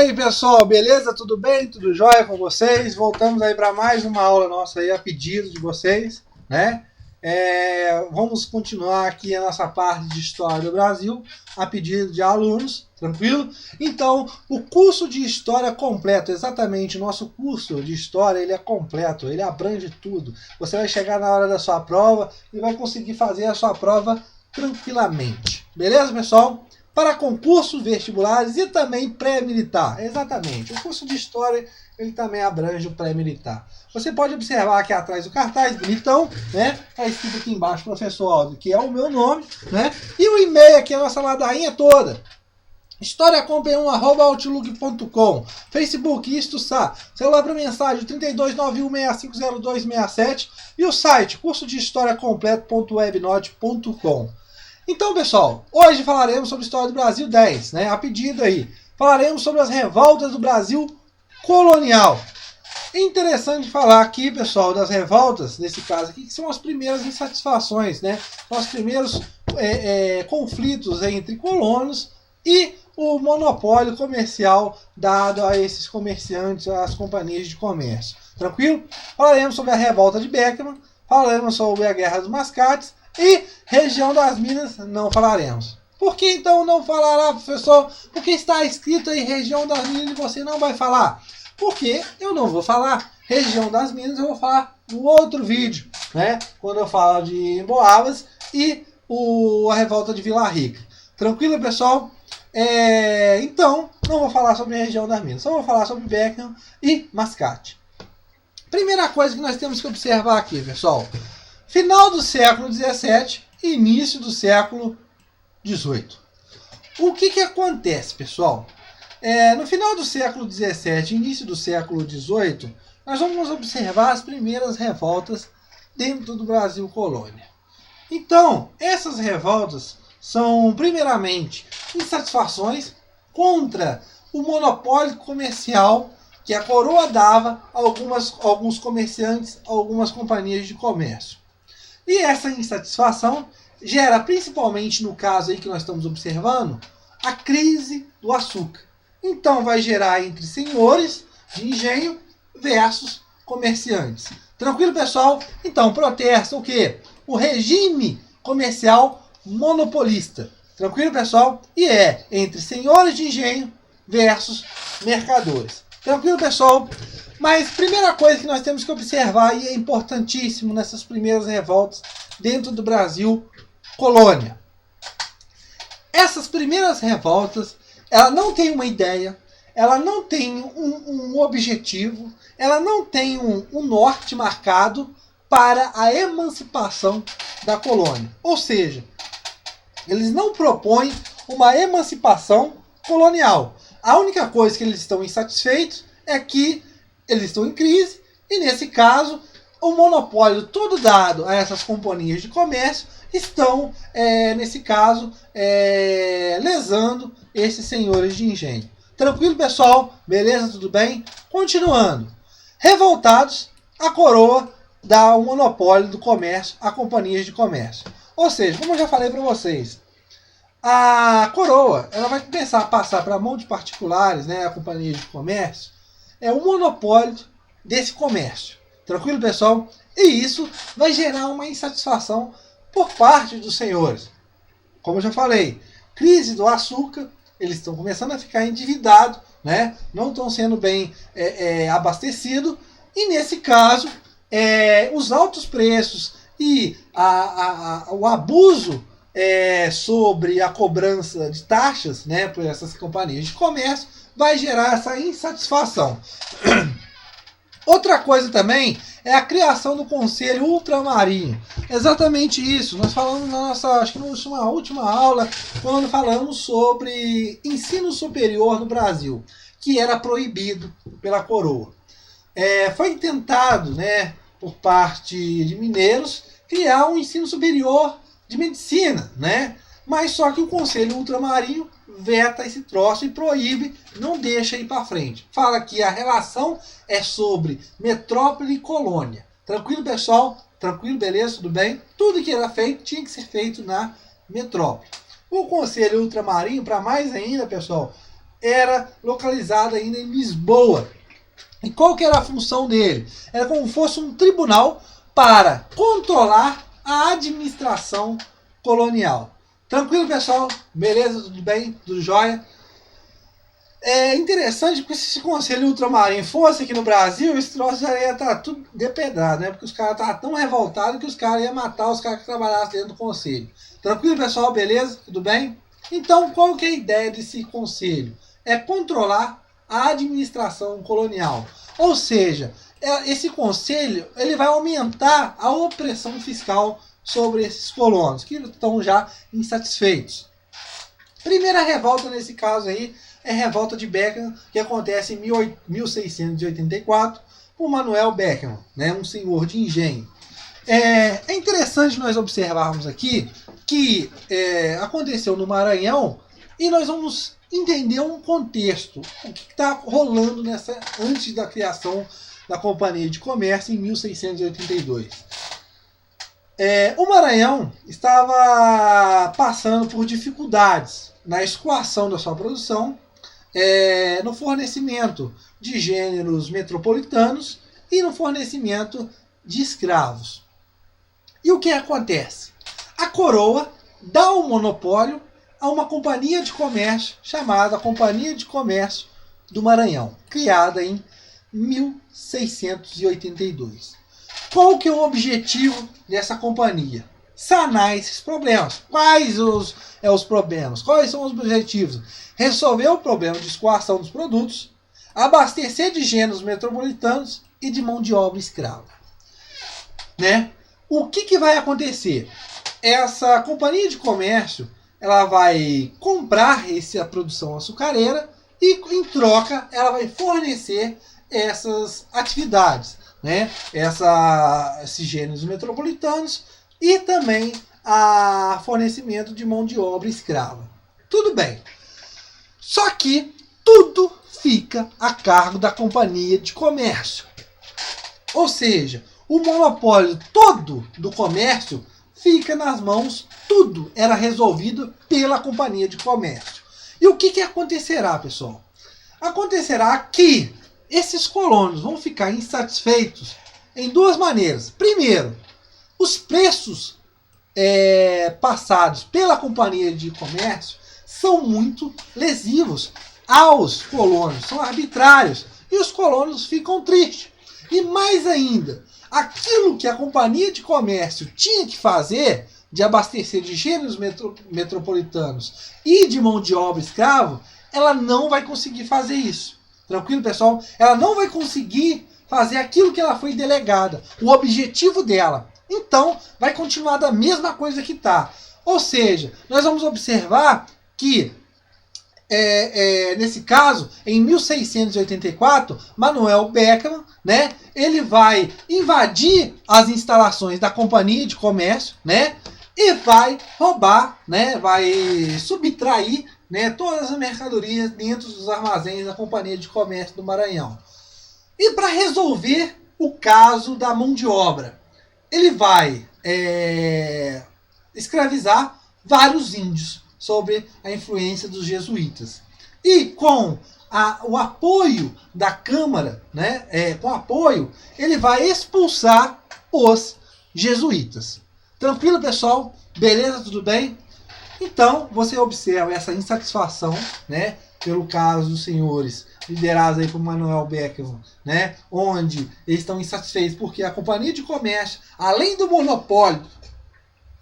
E aí pessoal, beleza? Tudo bem? Tudo jóia com vocês? Voltamos aí para mais uma aula nossa aí a pedido de vocês, né? Vamos continuar aqui a nossa parte de História do Brasil a pedido de alunos, tranquilo? Então, o curso de História completo, exatamente, o nosso curso de História, ele é completo, ele abrange tudo. Você vai chegar na hora da sua prova e vai conseguir fazer a sua prova tranquilamente. Beleza, pessoal? Para concursos vestibulares e também pré-militar. Exatamente. O curso de História, ele também abrange o pré-militar. Você pode observar aqui atrás do cartaz, bonitão, né? Está escrito aqui embaixo, professor Aldo, que é o meu nome, né? E o e-mail aqui, a nossa ladainha toda. historiacom1@outlook.com, Facebook, IstoSá, celular para mensagem 3291650267 e o site curso-de-história-completo.webnote.com. Então, pessoal, hoje falaremos sobre a História do Brasil 10, né? A pedido aí. Falaremos sobre as revoltas do Brasil colonial. É interessante falar aqui, pessoal, das revoltas, nesse caso aqui, que são as primeiras insatisfações, né? Os primeiros conflitos entre colonos e o monopólio comercial dado a esses comerciantes, às companhias de comércio. Tranquilo? Falaremos sobre a revolta de Beckman, falaremos sobre a Guerra dos Mascates, e região das Minas não falaremos. Por que então não falará, professor? Porque está escrito aí região das Minas e você não vai falar. Porque eu não vou falar região das Minas, eu vou falar no outro vídeo, né? Quando eu falo de Emboabas e a revolta de Vila Rica. Tranquilo, pessoal? Então, não vou falar sobre a região das Minas, só vou falar sobre Beckman e Mascate. Primeira coisa que nós temos que observar aqui, pessoal. Final do século XVII e início do século XVIII. O que acontece, pessoal? No final do século XVII e início do século XVIII, nós vamos observar as primeiras revoltas dentro do Brasil colônia. Então, essas revoltas são, primeiramente, insatisfações contra o monopólio comercial que a coroa dava a alguns comerciantes, a algumas companhias de comércio. E essa insatisfação gera, principalmente no caso aí que nós estamos observando, a crise do açúcar. Então vai gerar entre senhores de engenho versus comerciantes. Tranquilo, pessoal? Então protesta o quê? O regime comercial monopolista. Tranquilo, pessoal? E é entre senhores de engenho versus mercadores. Tranquilo, pessoal? Mas primeira coisa que nós temos que observar, e é importantíssimo nessas primeiras revoltas dentro do Brasil colônia. Essas primeiras revoltas, ela não tem uma ideia, ela não tem um objetivo, ela não tem um norte marcado para a emancipação da colônia. Ou seja, eles não propõem uma emancipação colonial. A única coisa que eles estão insatisfeitos é que eles estão em crise e, nesse caso, o monopólio todo dado a essas companhias de comércio estão, nesse caso, lesando esses senhores de engenho. Tranquilo, pessoal? Beleza? Tudo bem? Continuando. Revoltados, a coroa dá o monopólio do comércio a companhias de comércio. Ou seja, como eu já falei para vocês, a coroa ela vai começar a passar para a mão de particulares, né, a companhia de comércio, o monopólio desse comércio. Tranquilo, pessoal? E isso vai gerar uma insatisfação por parte dos senhores. Como eu já falei, crise do açúcar, eles estão começando a ficar endividados, né? Não estão sendo bem abastecidos, e nesse caso, os altos preços e o abuso sobre a cobrança de taxas, né, por essas companhias de comércio, vai gerar essa insatisfação. Outra coisa também é a criação do Conselho Ultramarinho. Exatamente isso. Nós falamos na nossa, acho que na última aula, quando falamos sobre ensino superior no Brasil, que era proibido pela coroa. Foi tentado, né, por parte de mineiros, criar um ensino superior de medicina, né? Mas só que o Conselho Ultramarinho veta esse troço e proíbe, não deixa ir para frente. Fala que a relação é sobre metrópole e colônia. Tranquilo, pessoal? Tranquilo, beleza? Tudo bem? Tudo que era feito tinha que ser feito na metrópole. O Conselho Ultramarinho, para mais ainda, pessoal, era localizado ainda em Lisboa. E qual que era a função dele? Era como se fosse um tribunal para controlar a administração colonial. Tranquilo, pessoal? Beleza? Tudo bem? Tudo jóia? É interessante porque se esse conselho ultramarino fosse aqui no Brasil, esse troço já ia estar tudo depedrado, né? Porque os caras estavam tão revoltados que os caras iam matar os caras que trabalhassem dentro do conselho. Tranquilo, pessoal? Beleza? Tudo bem? Então, qual que é a ideia desse conselho? É controlar a administração colonial. Ou seja, esse conselho ele vai aumentar a opressão fiscal sobre esses colonos, que estão já insatisfeitos. Primeira revolta nesse caso aí é a revolta de Beckham, que acontece em 1684, por Manuel Beckham, né, um senhor de engenho. É interessante nós observarmos aqui que aconteceu no Maranhão e nós vamos entender um contexto, o que está rolando antes da criação da Companhia de Comércio em 1682. O Maranhão estava passando por dificuldades na escoação da sua produção, no fornecimento de gêneros metropolitanos e no fornecimento de escravos. E o que acontece? A coroa dá o monopólio a uma companhia de comércio chamada Companhia de Comércio do Maranhão, criada em 1682. Qual que é o objetivo dessa companhia? Sanar esses problemas. Quais os problemas? Quais são os objetivos? Resolver o problema de escoação dos produtos, abastecer de gêneros metropolitanos e de mão de obra escrava. Né? O que vai acontecer? Essa companhia de comércio ela vai comprar essa produção açucareira e, em troca, ela vai fornecer essas atividades, né? Esses gêneros metropolitanos e também a fornecimento de mão de obra escrava. Tudo bem. Só que tudo fica a cargo da companhia de comércio. Ou seja, o monopólio todo do comércio fica nas mãos, tudo era resolvido pela companhia de comércio. E o que acontecerá, pessoal? Acontecerá que esses colonos vão ficar insatisfeitos em duas maneiras. Primeiro, os preços passados pela companhia de comércio são muito lesivos aos colonos, são arbitrários, e os colonos ficam tristes. E mais ainda, aquilo que a companhia de comércio tinha que fazer, de abastecer de gêneros metropolitanos e de mão de obra escravo, ela não vai conseguir fazer isso. Tranquilo, pessoal? Ela não vai conseguir fazer aquilo que ela foi delegada, o objetivo dela. Então, vai continuar da mesma coisa que está. Ou seja, nós vamos observar que nesse caso, em 1684, Manuel Beckham, né, ele vai invadir as instalações da companhia de comércio, né, e vai roubar, né, vai subtrair, né, todas as mercadorias dentro dos armazéns da companhia de comércio do Maranhão. E para resolver o caso da mão de obra, ele vai escravizar vários índios sob a influência dos jesuítas. E com o apoio da Câmara, né, com apoio, ele vai expulsar os jesuítas. Tranquilo, pessoal? Beleza? Tudo bem? Então, você observa essa insatisfação, né, pelo caso dos senhores liderados aí por Manuel Beckham, né, onde eles estão insatisfeitos porque a companhia de comércio, além do monopólio,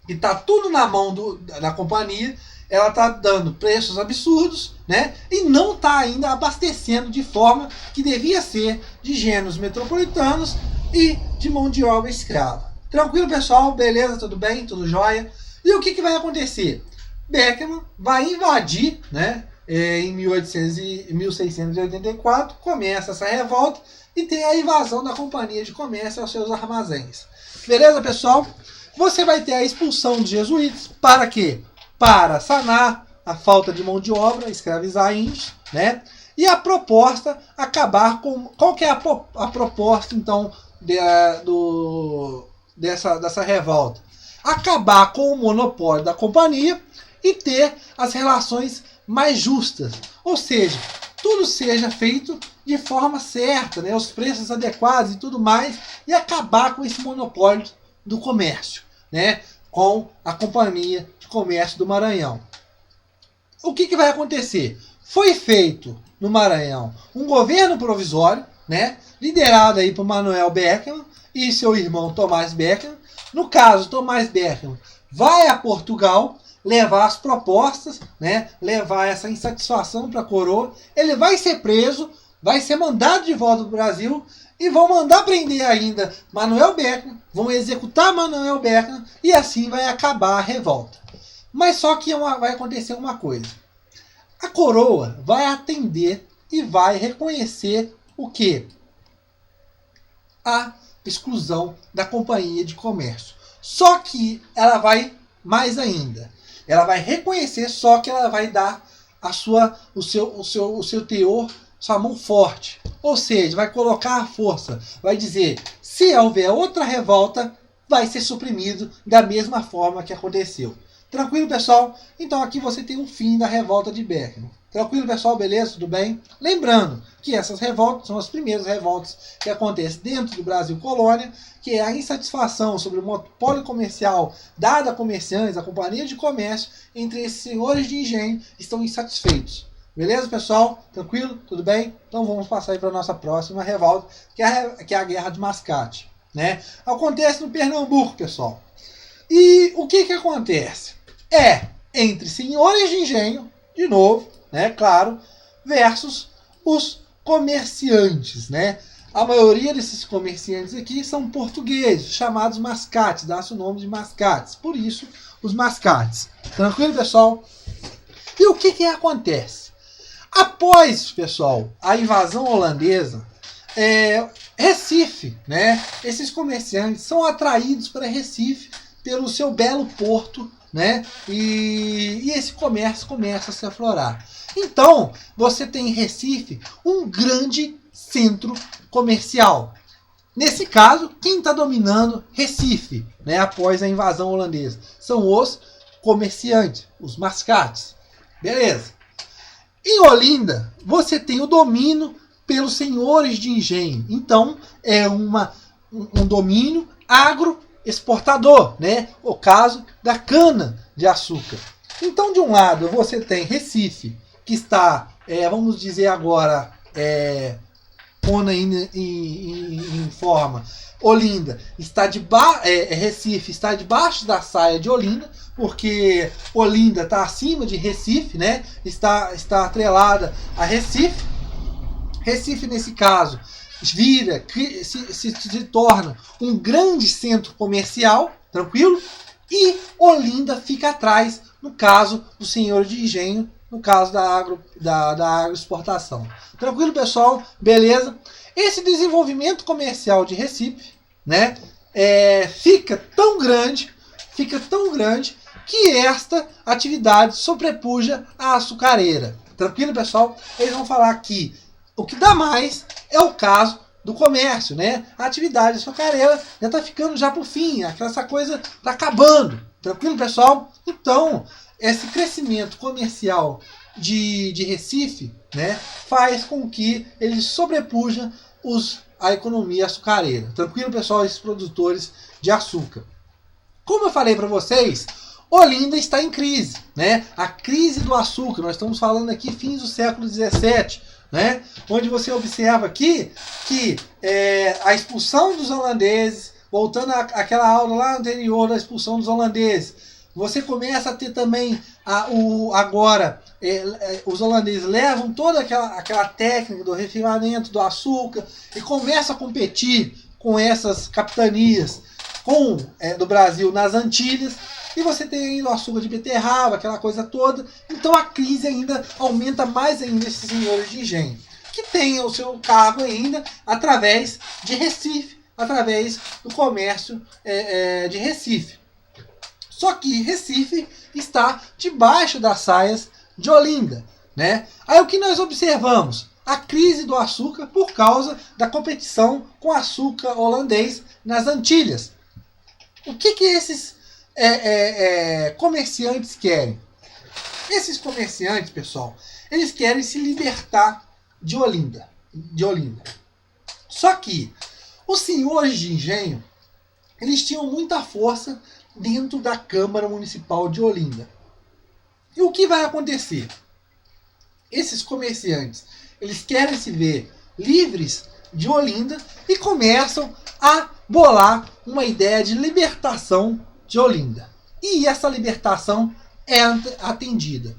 que está tudo na mão da companhia, ela está dando preços absurdos, né, e não está ainda abastecendo de forma que devia ser de gêneros metropolitanos e de mão de obra escrava. Tranquilo, pessoal? Beleza? Tudo bem? Tudo jóia? E o que vai acontecer? Beckham vai invadir, né, em 1684, começa essa revolta e tem a invasão da companhia de comércio aos seus armazéns. Beleza, pessoal? Você vai ter a expulsão dos jesuítas. Para quê? Para sanar a falta de mão de obra, escravizar índios, né? E a proposta acabar com... Qual que é a proposta, então, dessa revolta? Acabar com o monopólio da companhia e ter as relações mais justas, ou seja, tudo seja feito de forma certa, né, os preços adequados e tudo mais, e acabar com esse monopólio do comércio, né, com a Companhia de Comércio do Maranhão. O que vai acontecer? Foi feito no Maranhão um governo provisório, né, liderado aí por Manoel Beckerman e seu irmão Tomás Beckerman. No caso, Tomás Beckerman vai a Portugal levar as propostas, né, levar essa insatisfação para a coroa. Ele vai ser preso, vai ser mandado de volta para o Brasil e vão mandar prender ainda Manoel Beckerman, vão executar Manoel Beckerman e assim vai acabar a revolta. Mas só que vai acontecer uma coisa. A coroa vai atender e vai reconhecer o quê? A exclusão da Companhia de Comércio. Só que ela vai mais ainda. Ela vai reconhecer, só que ela vai dar o seu teor, sua mão forte. Ou seja, vai colocar a força. Vai dizer, se houver outra revolta, vai ser suprimido da mesma forma que aconteceu. Tranquilo, pessoal? Então aqui você tem o fim da revolta de Beckerman. Tranquilo, pessoal? Beleza? Tudo bem? Lembrando que essas revoltas são as primeiras revoltas que acontecem dentro do Brasil colônia, que é a insatisfação sobre o monopólio comercial dado a comerciantes, a Companhia de Comércio, entre esses senhores de engenho que estão insatisfeitos. Beleza, pessoal? Tranquilo? Tudo bem? Então vamos passar aí para a nossa próxima revolta, que é a Guerra de Mascate, né? Acontece no Pernambuco, pessoal. E o que acontece? É entre senhores de engenho, de novo, né, claro, versus os comerciantes, né? A maioria desses comerciantes aqui são portugueses, chamados mascates, dá-se o nome de mascates, por isso os mascates. Tranquilo, pessoal? E o que acontece? Após, pessoal, a invasão holandesa, Recife, né? Esses comerciantes são atraídos para Recife pelo seu belo porto, né? E esse comércio começa a se aflorar. Então, você tem em Recife um grande centro comercial. Nesse caso, quem está dominando Recife, né, após a invasão holandesa? São os comerciantes, os mascates. Beleza. Em Olinda, você tem o domínio pelos senhores de engenho. Então, é um domínio agroexportador, né? O caso da cana de açúcar. Então, de um lado, você tem Recife, que está, vamos dizer agora, pondo em forma, Olinda está Recife está debaixo da saia de Olinda, porque Olinda está acima de Recife, né? Está atrelada a Recife. Recife, nesse caso, se torna um grande centro comercial, tranquilo? E Olinda fica atrás, no caso do senhor de engenho, no caso da agroexportação. Tranquilo, pessoal? Beleza? Esse desenvolvimento comercial de Recife, né, fica tão grande que esta atividade sobrepuja a açucareira. Tranquilo, pessoal? Eles vão falar que o que dá mais é o caso do comércio, né? A atividade açucareira já está ficando já por fim, essa coisa está acabando. Tranquilo, pessoal? Então, esse crescimento comercial de Recife, né, faz com que ele sobrepuja a economia açucareira. Tranquilo, pessoal? Esses produtores de açúcar. Como eu falei para vocês, Olinda está em crise, né? A crise do açúcar, nós estamos falando aqui fins do século XVII, né? Onde você observa aqui que a expulsão dos holandeses, voltando àquela aula lá anterior da expulsão dos holandeses, você começa a ter também os holandeses levam toda aquela técnica do refinamento do açúcar e começam a competir com essas capitanias do Brasil nas Antilhas. E você tem ainda o açúcar de beterraba, aquela coisa toda. Então a crise ainda aumenta mais ainda esses senhores de engenho, que têm o seu cargo ainda através de Recife, através do comércio de Recife. Só que Recife está debaixo das saias de Olinda, né? Aí o que nós observamos? A crise do açúcar por causa da competição com açúcar holandês nas Antilhas. O que esses comerciantes querem? Esses comerciantes, pessoal, eles querem se libertar de Olinda. Só que os senhores de engenho, eles tinham muita força dentro da Câmara Municipal de Olinda. E o que vai acontecer? Esses comerciantes, eles querem se ver livres de Olinda e começam a bolar uma ideia de libertação de Olinda. E essa libertação é atendida.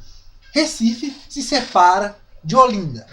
Recife se separa de Olinda.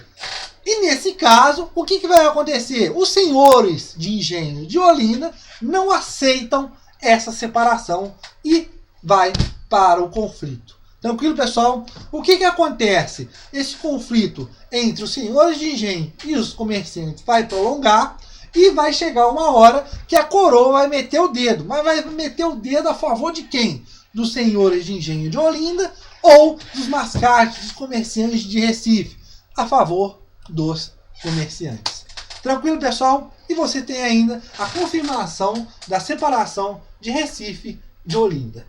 E nesse caso, o que vai acontecer? Os senhores de engenho de Olinda não aceitam essa separação e vai para o conflito. Tranquilo, pessoal? O que acontece? Esse conflito entre os senhores de engenho e os comerciantes vai prolongar e vai chegar uma hora que a coroa vai meter o dedo. Mas vai meter o dedo a favor de quem? Dos senhores de engenho de Olinda ou dos mascates, dos comerciantes de Recife? A favor dos comerciantes. Tranquilo, pessoal? E você tem ainda a confirmação da separação de Recife de Olinda.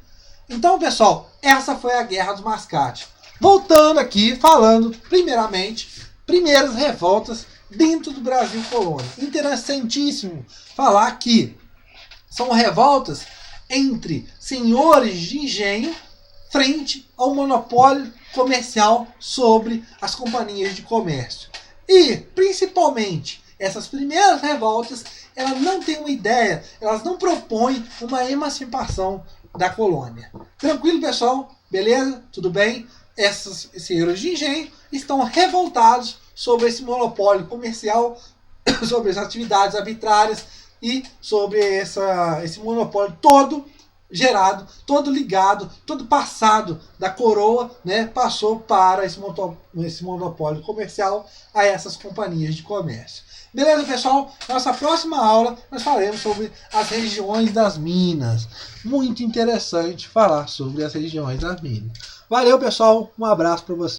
Então, pessoal, essa foi a Guerra dos Mascates. Voltando aqui, falando primeiras revoltas dentro do Brasil colônia. Interessantíssimo falar que são revoltas entre senhores de engenho frente ao monopólio comercial sobre as companhias de comércio. E, principalmente, essas primeiras revoltas, elas não têm uma ideia, elas não propõem uma emancipação da colônia. Tranquilo, pessoal? Beleza? Tudo bem? Esses senhores de engenho estão revoltados sobre esse monopólio comercial, sobre as atividades arbitrárias e sobre esse monopólio todo gerado, todo ligado, todo passado da coroa, né, passou para esse monopólio comercial a essas companhias de comércio. Beleza, pessoal? Nossa próxima aula nós falaremos sobre as regiões das minas. Muito interessante falar sobre as regiões das minas. Valeu, pessoal. Um abraço para vocês.